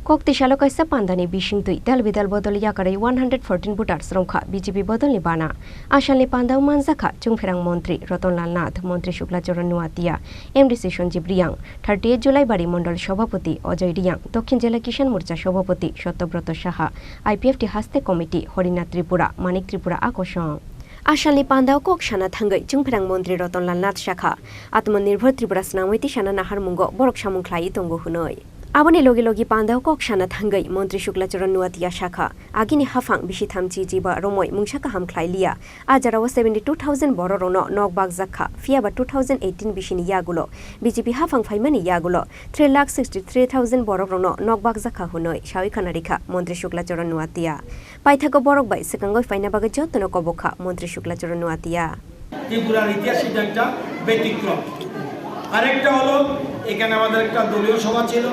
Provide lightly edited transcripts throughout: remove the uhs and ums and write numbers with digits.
Koktisalo Kaisa Panda ni Bisingtwi Dalbidal Bodol Yakarwi 114 voters Romkha BJP Bodol ni Bana Ashalni Panda Manzakha Chungferang Montri Rotonlal Nath Montri Shuklacharan Nuatia MDC Shanjib Riyang 38 July Bari Mondol Shobhapati Ojoy Riyang Dokhin Jela Kishan Morcha Shobhapati Shottobroto Saha IPFT Haste Committee Horina Tripura Manik Tripura Akoshong Ashalni Panda Kok Shana Thangai Chungferang Montri Rotonlal Nath Shakha Atmanirbhar Tripura Snamwiti Shana Nahar Mungo Borok Shamungklai Tongo Hunoi Aboni logi Panda Kok Shana Thangai Montri Shuklacharan Nuatia Shakha Agini Hafang Bishithamchi Jiba Romoi Mungshaka Hamklai Lia Ajarawa 72,000 Bororono Nogbag Zakha Fiaba 2018 Bishini Yagulo BJP Hafang Faimani Yagulo 3,63,000 Bororono Nogbag Zakha Hunoi Shawi Kanarika Montri Shuklacharan Nuatia Paithako Borok Bai Sekangoi Fainabaga Jotono Kobokha Montri Shuklacharan Nuatia Tripura ইতিহাসে একটা ব্যতিক্রম আরেকটা হলো এখানে আমাদের একটা দলীয় সভা ছিল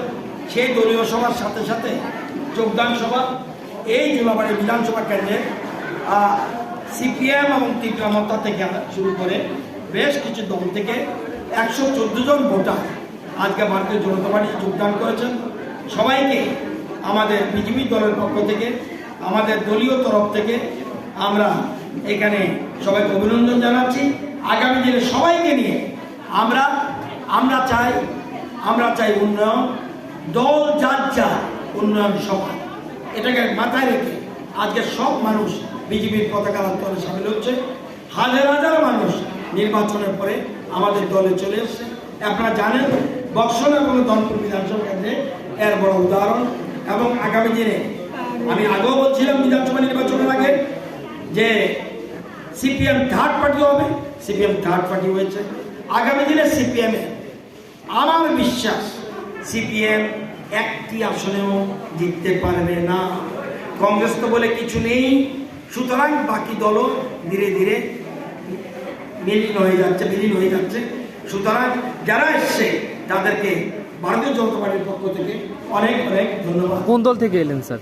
সেই দলীয় সভার সাথে সাথে যোগদান সভা এই জুলাবাড়ি বিধানসভা কেন্দ্রে সিপিএম এবং ত্রিপুরা মতা থেকে শুরু করে বেশ কিছু দল থেকে 114 জন ভোটার আজকে ভারতীয় জনতা পার্টি যোগদান করেছেন সবাইকে আমাদের বিজেপি দলের পক্ষ থেকে আমাদের দলীয় তরফ থেকে আমরা এখানে সবাইকে অভিনন্দন জানাচ্ছি আগামী দিনে সবাইকে নিয়ে আমরা চাই উন্নয়ন দল যার উন্নয়ন সভা এটাকে মাথায় রেখে আজকে সব মানুষ বিজেপির পতাকা তলে সামিল হচ্ছে হাজার হাজার মানুষ নির্বাচনের পরে আমাদের দলে চলে এসছে আপনারা জানেন বক্সল এবং দলপুর বিধানসভা কেন্দ্রে এর বড় উদাহরণ এবং আগামী দিনে আমি আগেও বলছিলাম বিধানসভা নির্বাচনের আগে যে সিপিএম থার্ড পার্টি হবে সিপিএম থার্ড পার্টি হয়েছে আগামী দিনে সিপিএম আমার বিশ্বাস সিপিএম একটি আসনেও জিততে পারবে না কংগ্রেস তো বলে কিছু নেই সুতরাং বাকি দলও ধীরে ধীরে বিলীন হয়ে যাচ্ছে সুতরাং যারা এসছে তাদেরকে ভারতীয় জনতা পার্টির পক্ষ থেকে অনেক অনেক ধন্যবাদ কোন দল থেকে এলেন স্যার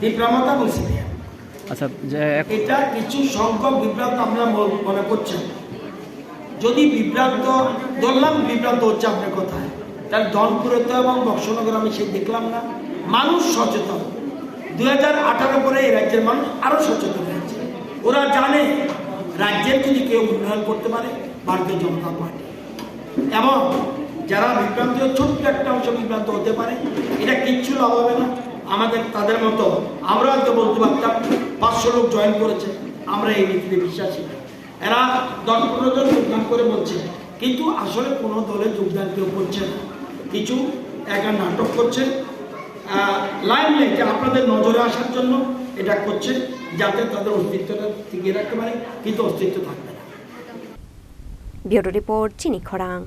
ত্রিপুরা মতা এবং সিপিএম আচ্ছা এটা কিছু সংখ্যক বিভ্রান্ত আমরা মনে করছেন যদি বিভ্রান্ত হচ্ছে আপনার কথায় তাহলে ধনপুরে এবং বক্সনগর আমি সেই দেখলাম না মানুষ সচেতন 2018 পরে এই রাজ্যের মানুষ আরো সচেতন হয়েছে ওরা জানে রাজ্যের যদি কেউ উন্নয়ন করতে পারে ভারতীয় জনতা পার্টি এবং যারা বিভ্রান্ত ছোট্ট একটা অংশ বিভ্রান্ত হতে পারে এটা কিচ্ছু লাভ হবে না আমাদের তাদের মতো আমরা হয়তো বলতে পারতাম 500 লোক জয়েন করেছে আমরা এই নীতিতে বিশ্বাসী এরা 10-15 জন যোগদান করে বলছে কিন্তু আসলে কোনো দলে যোগদান কেউ করছে না কিছু একটা নাটক করছে লাইমলাইটে আপনাদের নজরে আসার জন্য এটা করছে যাতে তাদের অস্তিত্বটা টিকিয়ে রাখতে পারে কিন্তু অস্তিত্ব থাকবে না ব্যুরো রিপোর্ট চিনি খরাং।